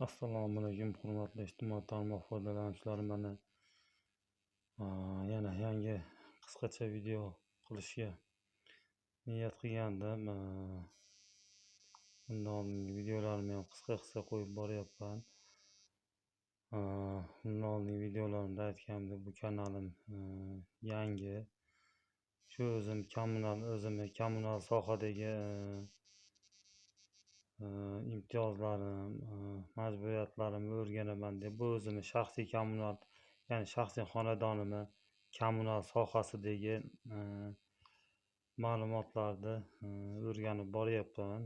Assalomu alaykum, hurmatli ijtimoiy tarmoq foydalanuvchilari. Mana yana yangi qisqacha video qilishga niyat qilgandim. Bundan oldingi videolarimni ham qisqa qo'yib boryapman. Bundan oldingi videolarimda aytganimdek, bu kanalim yangi. Shu o'zimni kommunal sohadagi imtiyozlarim, majburiyatlarimni o'rganaman deb, bu o'zimni shaxsiy kommunal, ya'ni shaxsiy xonadonimni kommunal sohasidagi ma'lumotlarni o'rganib boryapman.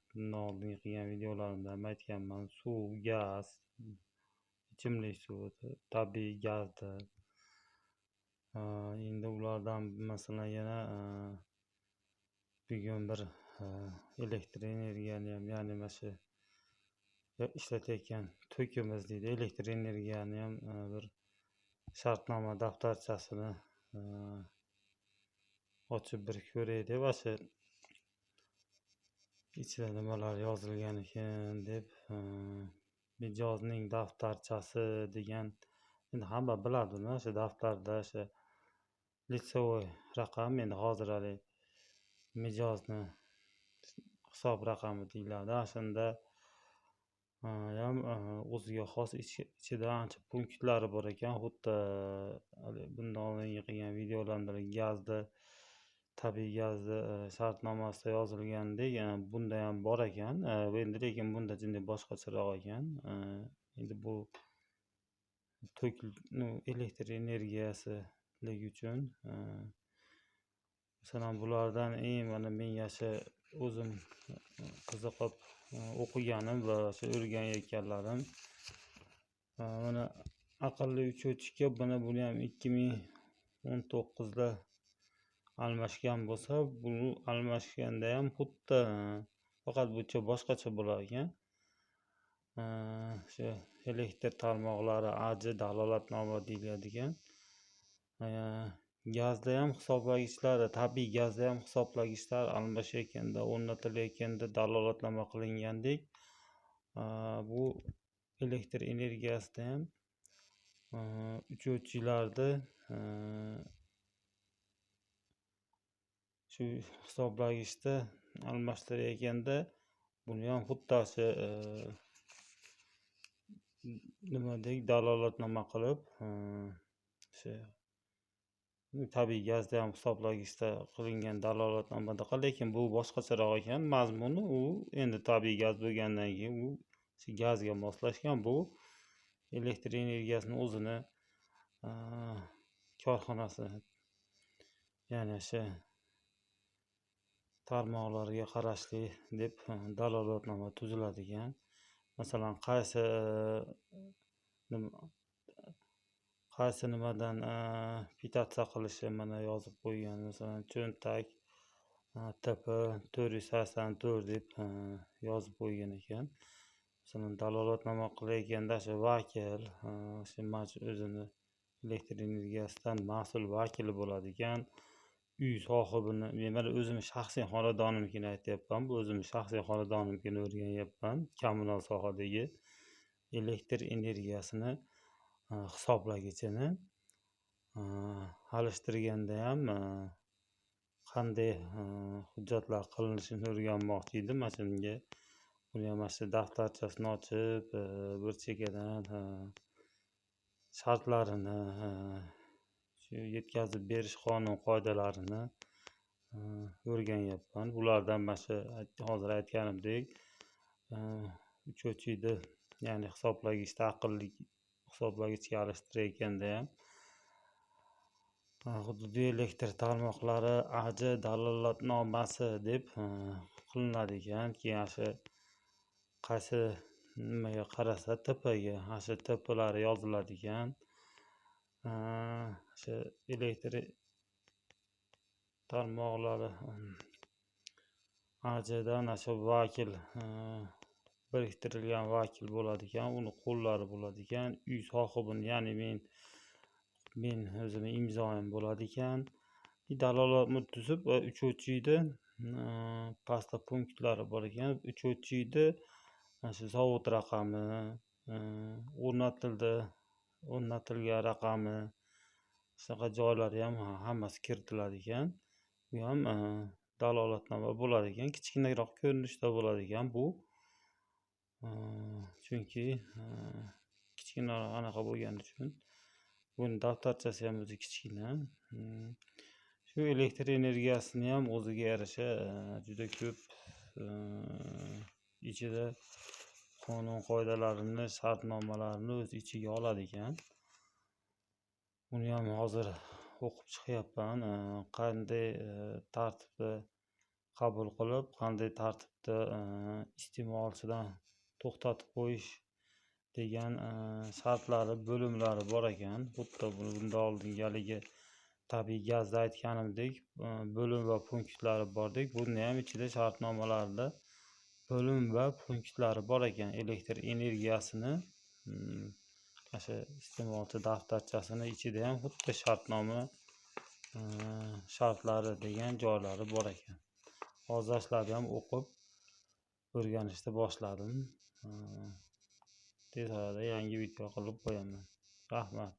Bundan oldingi qilgan videolarimda ham aytganman, suv, gaz, ichimlik suvi, tabiiy gazni. Endi ulardan masalan yana bugun bir elektr energiyani ham, ya'ni mana shu ishlatayotgan to'kimiz deydi, elektr energiyani ham bir shartnoma daftarchasini ochib bir ko'ray deb, shu ichida nimalar yozilgan ekan deb, mijozning daftarchasi degan, endi hamma biladi uni. Shu daftarda shu litsevoy raqam, endi hozir hali mijozni hisob raqami deyiladi. Shunda ham o'ziga xos ichida ancha punktlari bor ekan. Xuddi bundan oldingi qilgan videolarimda gazni, tabiiy gazni shartnomasida yozilgandek bunda ham bor ekan. Endi lekin bunda jinday boshqacharoq ekan. Endi bu elektr energiyasilik uchun masalan bulardan mana men yasha o'zim qiziqib o'qiganim va o'rganayotganlarim, mana aqlli uchuvchika, buni ham 2019da almashgan bo'lsa, bu almashganda ham xuddi faqat bu boshqacha bo'lar ekan. Shu elektr tarmoqlari AJ dalolatnoma deyiladigan. Gazda ham hisoblagichlar, tabiiy gazda ham hisoblagichlar almashayotganda, o'rnatilayotganda dalolatnoma qilingandek, bu elektr energiyasida ham uchuvchilarni shu hisoblagichda almashtirayotganda buni ham xuddi shu nimadek dalolatnoma qilib, shu tabiiy gazda ham hisoblagichda qilingan dalolatnomadaqa, lekin bu boshqacharoq ekan mazmuni. U endi tabiiy gaz bo'lgandan keyin u shu gazga moslashgan. Bu elektr energiyasini o'zini korxonasi, ya'ni shu tarmoqlarga qarashli deb dalolatnoma tuziladigan. Masalan, qaysi nimadan pitatsiya qilishi mana yozib qo'ygan. Masalan, cho'ntak TP 484 deb yozib qo'ygan ekan. Masalan, dalolatnoma qilayotganda shu vakil, shu o'zini elektr energiyasidan mas'ul vakili bo'ladigan uy sohibini, men o'zimni shaxsiy xonadonimnikini aytyapman. Bu o'zimni shaxsiy xonadonimnikini o'rganyapman. Kommunal sohadagi elektr energiyasini hisoblagichini alishtirganda ham qanday hujjatlar qilinishini o'rganmoqchi edim. Mana shunga buni ham shu daftarchasini ochib, bir chekkadan shartlarini, shu yetkazib berish qonun qoidalarini o'rganyapman. Bulardan mana shu hozir aytganimdek, uchuvchini, ya'ni hisoblagichda aqlli hisoblagichga alishtirayotganda ham hududiy elektr tarmoqlari AJ dalolatnomasi deb qilinadi ekan. Keyin shu qaysi nimaga qarasa TPga, shu TPlari yoziladi ekan. Shu elektr tarmoqlari AJdan shu vakil, biriktirilgan vakil bo'ladi ekan, uni qo'llari bo'ladi ekan. Uy sohibini, ya'ni men o'zimni imzoim bo'ladi ekan. Dalolatni tuzib va uchuvchini pastda punktlari bor ekan. Uchuvchini shu sovut raqami, o'rnatilgan raqami, shunaqa joylari ham hammasi kiritiladi ekan. Bu ham dalolatnoma bo'ladi ekan. Kichkinaroq ko'rinishda bo'ladi ekan bu. Chunki kichkinaroq anaqa bo'lgani uchun buni daftarchasi ham o'zi kichkina. Shu elektr energiyasini ham o'ziga yarasha juda ko'p ichida qonun qoidalarini, shartnomalarni o'z ichiga oladi ekan. Uni ham hozir o'qib chiqyapman. Qanday tartibda qabul qilib, qanday tartibda iste'molchidan to'xtatib qo'yish degan shartlari, bo'limlari bor ekan. Xuddi bundan oldingi haligi tabiiy gazda aytganimdek, bo'lim va punktlari bordek, buni ham ichida shartnomalarida bo'lim va punktlari bor ekan. Elektr energiyasini o'sha iste'molchi daftarchasini ichida ham xuddi shartnoma shartlari degan joylari bor ekan. Hozir darslarni ham o'qib o'rganishni boshladim. Tez orada yangi video qilib qo'yaman. Rahmat.